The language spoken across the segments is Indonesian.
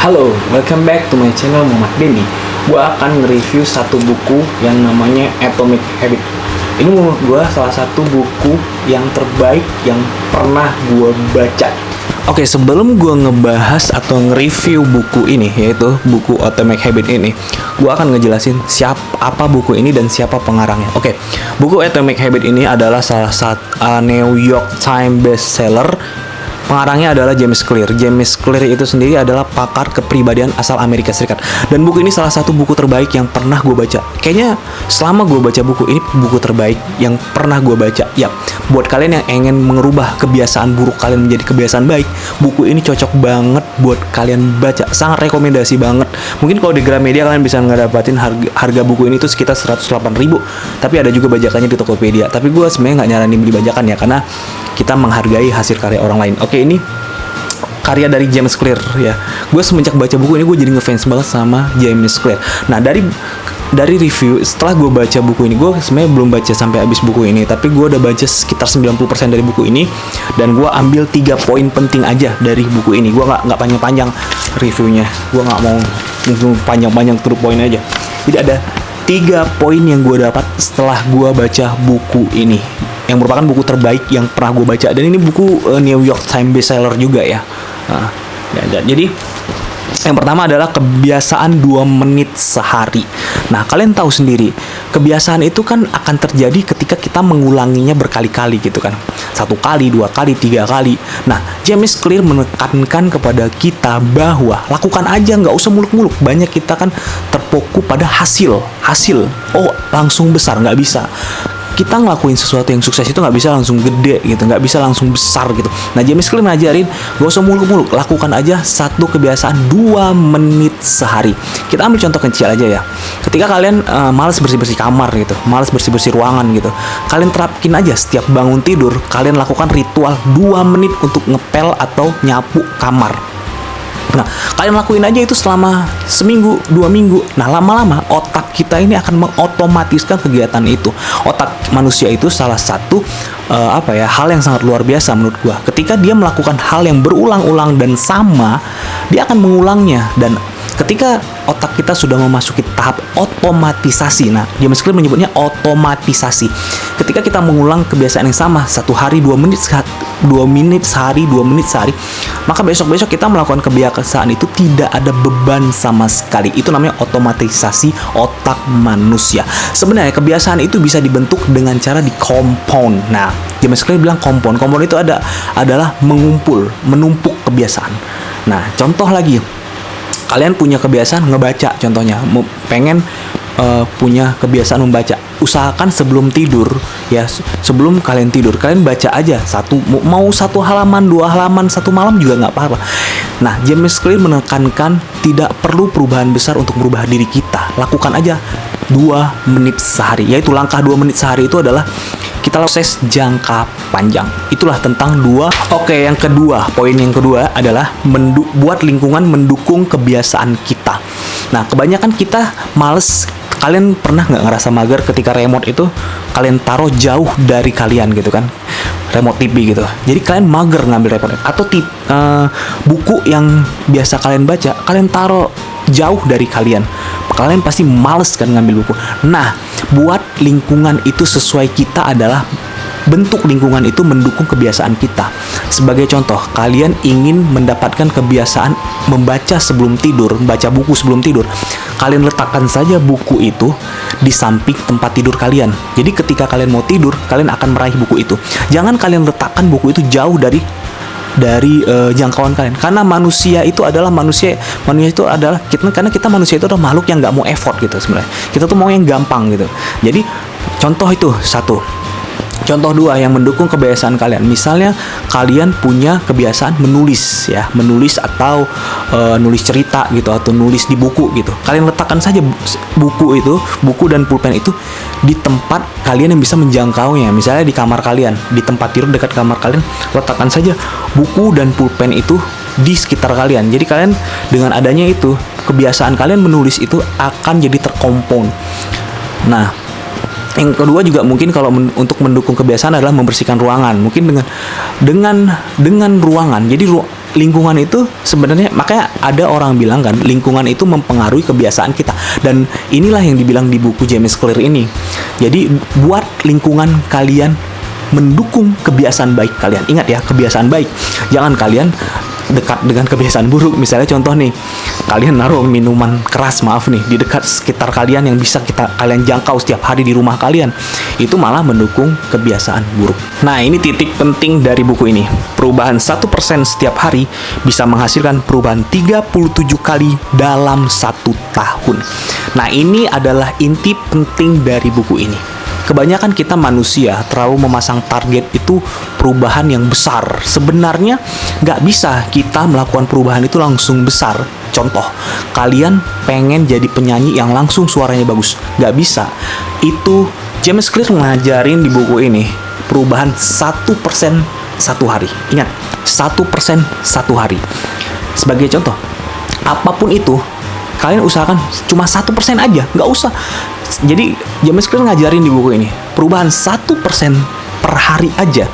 Halo, welcome back to my channel Muhammad Denny. Gua akan nge-review satu buku yang namanya Atomic Habits. Ini menurut gua salah satu buku yang terbaik yang pernah gua baca. Oke, sebelum gua ngebahas atau nge-review buku ini, yaitu buku Atomic Habits ini, gua akan ngejelasin apa buku ini dan siapa pengarangnya. Oke, buku Atomic Habits ini adalah salah satu New York Times bestseller. Pengarangnya adalah James Clear. James Clear itu sendiri adalah pakar kepribadian asal Amerika Serikat. Dan buku ini salah satu buku terbaik yang pernah gue baca. Kayaknya selama gue baca buku ini, buku terbaik yang pernah gue baca. Ya, buat kalian yang ingin mengubah kebiasaan buruk kalian menjadi kebiasaan baik, buku ini cocok banget buat kalian baca. Sangat rekomendasi banget. Mungkin kalau di Gramedia kalian bisa ngedapatin harga buku ini tuh sekitar 108.000. Tapi ada juga bajakannya di Tokopedia. Tapi gue sebenarnya nggak nyaranin beli bajakan ya, karena kita menghargai hasil karya orang lain. Oke, ini karya dari James Clear ya. Gue semenjak baca buku ini gue jadi ngefans banget sama James Clear. Nah, dari review setelah gue baca buku ini, gue sebenarnya belum baca sampai habis buku ini, tapi gue udah baca sekitar 90% dari buku ini, dan gue ambil 3 poin penting aja dari buku ini. Gue nggak panjang-panjang reviewnya, gue nggak mau panjang-panjang to the point aja. Jadi ada 3 poin yang gue dapat setelah gue baca buku ini, yang merupakan buku terbaik yang pernah gue baca. Dan ini buku New York Times bestseller juga ya. Jadi yang pertama adalah kebiasaan 2 menit sehari. Nah, kalian tahu sendiri, kebiasaan itu kan akan terjadi ketika kita mengulanginya berkali-kali gitu kan. 1 kali, 2 kali, 3 kali. Nah, James Clear menekankan kepada kita bahwa lakukan aja, nggak usah muluk-muluk. Banyak kita kan terfokus pada hasil. Oh, langsung besar, nggak bisa. Kita ngelakuin sesuatu yang sukses itu nggak bisa langsung gede gitu, nggak bisa langsung besar gitu. Nah, James Clear ngajarin gak usah muluk-muluk, lakukan aja satu kebiasaan 2 menit sehari. Kita ambil contoh kecil aja ya. Ketika kalian malas bersih-bersih kamar gitu, malas bersih-bersih ruangan gitu, kalian terapkin aja setiap bangun tidur, kalian lakukan ritual 2 menit untuk ngepel atau nyapu kamar. Nah, kalian lakuin aja itu selama seminggu, 2 minggu. Nah, lama-lama otak kita ini akan mengotomatiskan kegiatan itu. Otak manusia itu salah satu hal yang sangat luar biasa menurut gua. Ketika dia melakukan hal yang berulang-ulang dan sama, dia akan mengulangnya. Dan ketika otak kita sudah memasuki tahap otomatisasi, nah James Clear menyebutnya otomatisasi. Ketika kita mengulang kebiasaan yang sama 1 hari 2 menit sehari, maka besok-besok kita melakukan kebiasaan itu tidak ada beban sama sekali. Itu namanya otomatisasi otak manusia. Sebenarnya kebiasaan itu bisa dibentuk dengan cara di-compound. Nah, James Clear bilang compound itu adalah menumpuk kebiasaan. Nah, contoh lagi, kalian punya kebiasaan ngebaca, contohnya pengen punya kebiasaan membaca. Usahakan sebelum tidur ya, sebelum kalian tidur, kalian baca aja mau 1 halaman, 2 halaman, 1 malam juga nggak apa-apa. Nah, James Clear menekankan tidak perlu perubahan besar untuk merubah diri kita. Lakukan aja 2 menit sehari. Yaitu langkah 2 menit sehari itu adalah kita proses jangka panjang. Itulah tentang 2. Oke, yang kedua, poin yang kedua adalah buat lingkungan mendukung kebiasaan kita. Nah, kebanyakan kita males. Kalian pernah nggak ngerasa mager ketika remote itu kalian taruh jauh dari kalian gitu kan, remote TV gitu. Jadi kalian mager ngambil remote. Atau buku yang biasa kalian baca, kalian taruh jauh dari kalian. Kalian pasti males kan ngambil buku. Nah, buat lingkungan itu sesuai kita adalah bentuk lingkungan itu mendukung kebiasaan kita. Sebagai contoh, kalian ingin mendapatkan kebiasaan membaca sebelum tidur, membaca buku sebelum tidur. Kalian letakkan saja buku itu di samping tempat tidur kalian. Jadi ketika kalian mau tidur, kalian akan meraih buku itu. Jangan kalian letakkan buku itu jauh dari jangkauan kalian. Karena manusia itu adalah karena kita manusia itu adalah makhluk yang nggak mau effort gitu sebenarnya. Kita tuh mau yang gampang gitu. Jadi contoh itu 1. Contoh 2 yang mendukung kebiasaan kalian. Misalnya kalian punya kebiasaan menulis atau nulis cerita gitu, atau nulis di buku gitu. Kalian letakkan saja buku dan pulpen itu di tempat kalian yang bisa menjangkaunya. Misalnya di kamar kalian, di tempat tidur dekat kamar kalian, letakkan saja buku dan pulpen itu di sekitar kalian. Jadi kalian dengan adanya itu, kebiasaan kalian menulis itu akan jadi terkompon. Nah, yang kedua juga mungkin kalau untuk mendukung kebiasaan adalah membersihkan ruangan. Mungkin dengan ruangan. Jadi lingkungan itu sebenarnya, makanya ada orang bilang kan, lingkungan itu mempengaruhi kebiasaan kita. Dan inilah yang dibilang di buku James Clear ini. Jadi buat lingkungan kalian mendukung kebiasaan baik kalian. Ingat ya, kebiasaan baik. Jangan kalian dekat dengan kebiasaan buruk. Misalnya contoh nih, kalian naruh minuman keras, maaf nih, di dekat sekitar kalian yang bisa kalian jangkau setiap hari di rumah kalian, itu malah mendukung kebiasaan buruk. Nah, ini titik penting dari buku ini. Perubahan 1% setiap hari bisa menghasilkan perubahan 37 kali dalam 1 tahun. Nah, ini adalah inti penting dari buku ini. Kebanyakan kita manusia terlalu memasang target itu perubahan yang besar. Sebenarnya nggak bisa kita melakukan perubahan itu langsung besar. Contoh, kalian pengen jadi penyanyi yang langsung suaranya bagus. Nggak bisa. Itu James Clear ngajarin di buku ini, perubahan 1% 1 hari. Ingat, 1% 1 hari. Sebagai contoh, apapun itu, kalian usahakan cuma 1% aja, nggak usah. Jadi James Clear ngajarin di buku ini, perubahan 1% per hari aja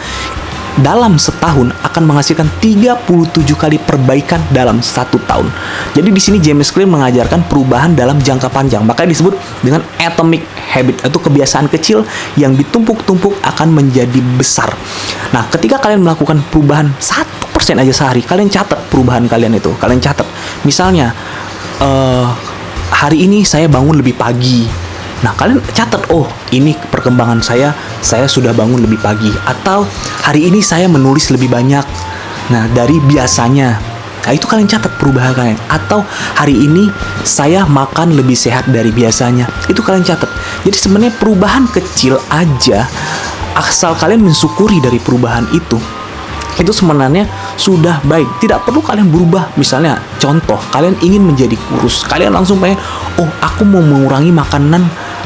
dalam setahun akan menghasilkan 37 kali perbaikan dalam 1 tahun. Jadi di sini James Clear mengajarkan perubahan dalam jangka panjang, makanya disebut dengan atomic habit, atau kebiasaan kecil yang ditumpuk-tumpuk akan menjadi besar. Nah, ketika kalian melakukan perubahan 1% aja sehari, kalian catat perubahan kalian itu. Kalian catat, misalnya hari ini saya bangun lebih pagi. Nah, kalian catat, oh ini perkembangan saya sudah bangun lebih pagi. Atau hari ini saya menulis lebih banyak, nah dari biasanya. Nah, itu kalian catat perubahan kalian. Atau hari ini saya makan lebih sehat dari biasanya, itu kalian catat. Jadi sebenarnya perubahan kecil aja, asal kalian mensyukuri dari perubahan itu sebenarnya sudah baik. Tidak perlu kalian berubah. Misalnya contoh, kalian ingin menjadi kurus, kalian langsung pengen, oh aku mau mengurangi makanan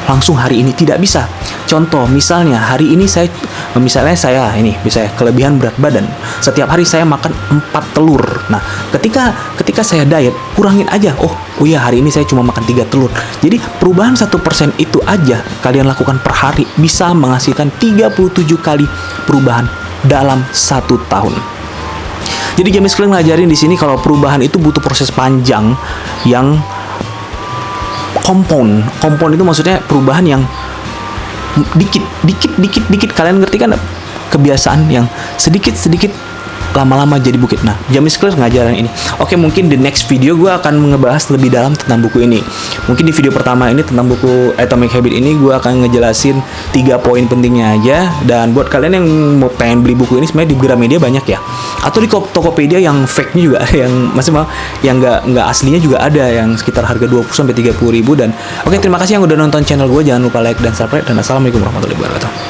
langsung hari ini. Tidak bisa. Contoh, misalnya hari ini saya ini bisa kelebihan berat badan, setiap hari saya makan 4 telur. Nah, ketika saya diet, kurangin aja. Oh iya, hari ini saya cuma makan 3 telur. Jadi perubahan 1% itu aja kalian lakukan per hari bisa menghasilkan 37 kali perubahan dalam 1 tahun. Jadi James Clear ngajarin di sini kalau perubahan itu butuh proses panjang yang compound. Compound itu maksudnya perubahan yang dikit. Kalian ngerti kan, kebiasaan yang sedikit lama-lama jadi bukit. Nah, James Clear ngajarin ini. Oke, mungkin di next video gue akan ngebahas lebih dalam tentang buku ini. Mungkin di video pertama ini tentang buku Atomic Habit ini gue akan ngejelasin 3 poin pentingnya aja. Dan buat kalian yang mau pengen beli buku ini, sebenarnya di Gramedia banyak ya. Atau di Tokopedia yang fake-nya juga ada, yang yang nggak aslinya juga ada, yang sekitar harga 20-30 ribu. Dan oke, terima kasih yang udah nonton channel gue. Jangan lupa like dan subscribe. Dan assalamualaikum warahmatullahi wabarakatuh.